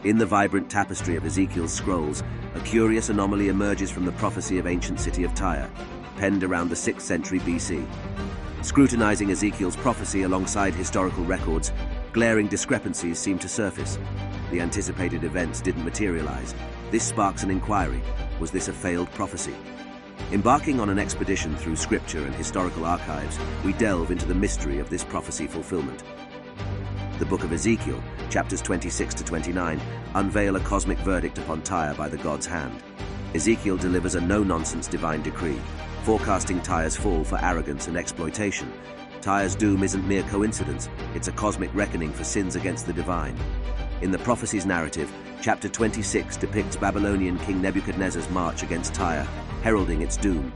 In the vibrant tapestry of Ezekiel's scrolls, a curious anomaly emerges from the prophecy of ancient city of Tyre, penned around the 6th century BC. Scrutinizing Ezekiel's prophecy alongside historical records, glaring discrepancies seem to surface. The anticipated events didn't materialize. This sparks an inquiry. Was this a failed prophecy? Embarking on an expedition through scripture and historical archives, we delve into the mystery of this prophecy fulfillment. The book of Ezekiel, chapters 26 to 29, unveil a cosmic verdict upon Tyre by the God's hand. Ezekiel delivers a no-nonsense divine decree, forecasting Tyre's fall for arrogance and exploitation. Tyre's doom isn't mere coincidence, it's a cosmic reckoning for sins against the divine. In the prophecy's narrative, chapter 26 depicts Babylonian King Nebuchadnezzar's march against Tyre, heralding its doom.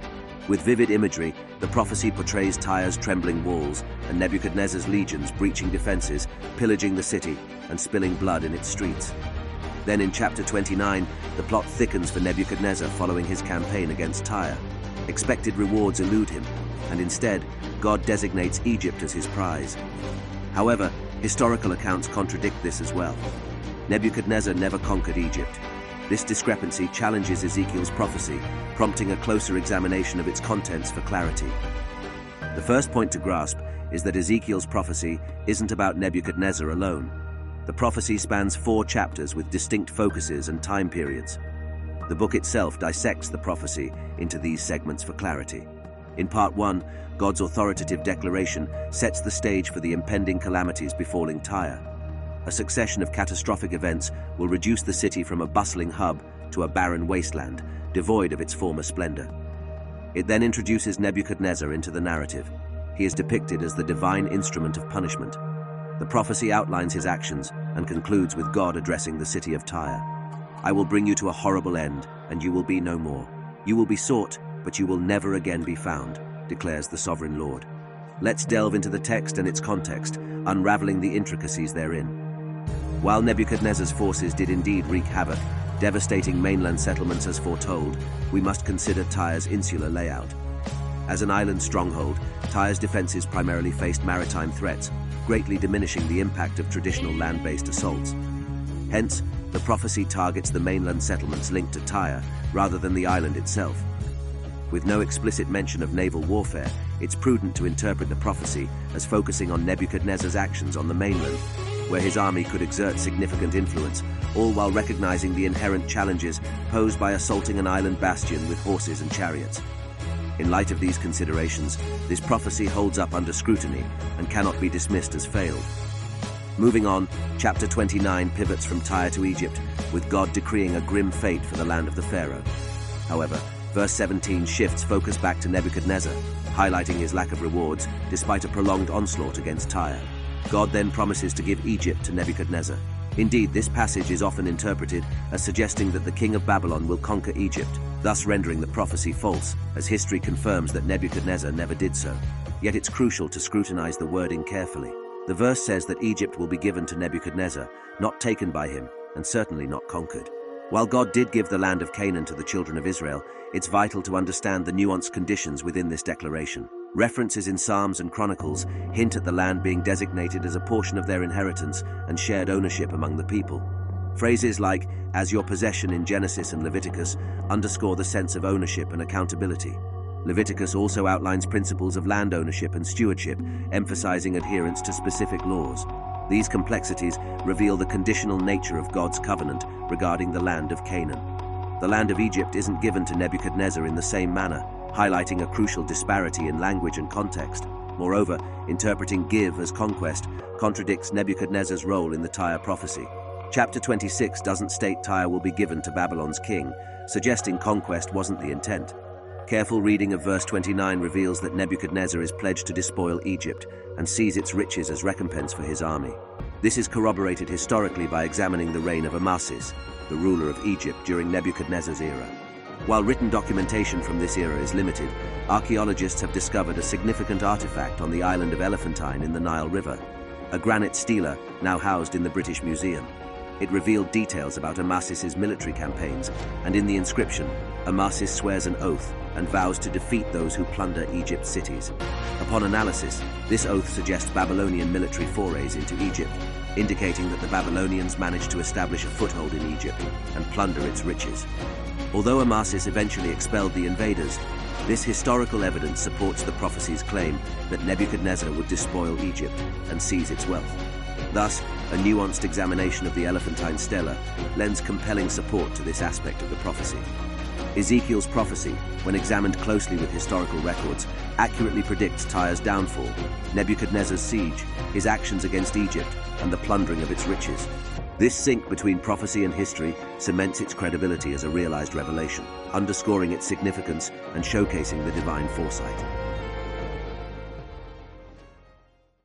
With vivid imagery, the prophecy portrays Tyre's trembling walls and Nebuchadnezzar's legions breaching defenses, pillaging the city, and spilling blood in its streets. Then in chapter 29, the plot thickens for Nebuchadnezzar following his campaign against Tyre. Expected rewards elude him, and instead, God designates Egypt as his prize. However, historical accounts contradict this as well. Nebuchadnezzar never conquered Egypt. This discrepancy challenges Ezekiel's prophecy, prompting a closer examination of its contents for clarity. The first point to grasp is that Ezekiel's prophecy isn't about Nebuchadnezzar alone. The prophecy spans 4 chapters with distinct focuses and time periods. The book itself dissects the prophecy into these segments for clarity. In part 1, God's authoritative declaration sets the stage for the impending calamities befalling Tyre. A succession of catastrophic events will reduce the city from a bustling hub to a barren wasteland, devoid of its former splendor. It then introduces Nebuchadnezzar into the narrative. He is depicted as the divine instrument of punishment. The prophecy outlines his actions and concludes with God addressing the city of Tyre. "I will bring you to a horrible end, and you will be no more. You will be sought, but you will never again be found," declares the sovereign Lord. Let's delve into the text and its context, unraveling the intricacies therein. While Nebuchadnezzar's forces did indeed wreak havoc, devastating mainland settlements as foretold, we must consider Tyre's insular layout. As an island stronghold, Tyre's defenses primarily faced maritime threats, greatly diminishing the impact of traditional land-based assaults. Hence, the prophecy targets the mainland settlements linked to Tyre, rather than the island itself. With no explicit mention of naval warfare, it's prudent to interpret the prophecy as focusing on Nebuchadnezzar's actions on the mainland, where his army could exert significant influence, all while recognizing the inherent challenges posed by assaulting an island bastion with horses and chariots. In light of these considerations, this prophecy holds up under scrutiny and cannot be dismissed as failed. Moving on, chapter 29 pivots from Tyre to Egypt, with God decreeing a grim fate for the land of the Pharaoh. However, verse 17 shifts focus back to Nebuchadnezzar, highlighting his lack of rewards despite a prolonged onslaught against Tyre. God then promises to give Egypt to Nebuchadnezzar. Indeed, this passage is often interpreted as suggesting that the king of Babylon will conquer Egypt, thus rendering the prophecy false, as history confirms that Nebuchadnezzar never did so. Yet it's crucial to scrutinize the wording carefully. The verse says that Egypt will be given to Nebuchadnezzar, not taken by him, and certainly not conquered. While God did give the land of Canaan to the children of Israel, it's vital to understand the nuanced conditions within this declaration. References in Psalms and Chronicles hint at the land being designated as a portion of their inheritance and shared ownership among the people. Phrases like, "as your possession" in Genesis and Leviticus underscore the sense of ownership and accountability. Leviticus also outlines principles of land ownership and stewardship, emphasizing adherence to specific laws. These complexities reveal the conditional nature of God's covenant regarding the land of Canaan. The land of Egypt isn't given to Nebuchadnezzar in the same manner, highlighting a crucial disparity in language and context. Moreover, interpreting "give" as conquest contradicts Nebuchadnezzar's role in the Tyre prophecy. Chapter 26 doesn't state Tyre will be given to Babylon's king, suggesting conquest wasn't the intent. Careful reading of verse 29 reveals that Nebuchadnezzar is pledged to despoil Egypt and sees its riches as recompense for his army. This is corroborated historically by examining the reign of Amasis, the ruler of Egypt during Nebuchadnezzar's era. While written documentation from this era is limited, archaeologists have discovered a significant artifact on the island of Elephantine in the Nile River, a granite stela now housed in the British Museum. It revealed details about Amasis's military campaigns, and in the inscription, Amasis swears an oath and vows to defeat those who plunder Egypt's cities. Upon analysis, this oath suggests Babylonian military forays into Egypt, indicating that the Babylonians managed to establish a foothold in Egypt and plunder its riches. Although Amasis eventually expelled the invaders, this historical evidence supports the prophecy's claim that Nebuchadnezzar would despoil Egypt and seize its wealth. Thus, a nuanced examination of the elephantine stela lends compelling support to this aspect of the prophecy. Ezekiel's prophecy, when examined closely with historical records, accurately predicts Tyre's downfall, Nebuchadnezzar's siege, his actions against Egypt, and the plundering of its riches. This sync between prophecy and history cements its credibility as a realized revelation, underscoring its significance and showcasing the divine foresight.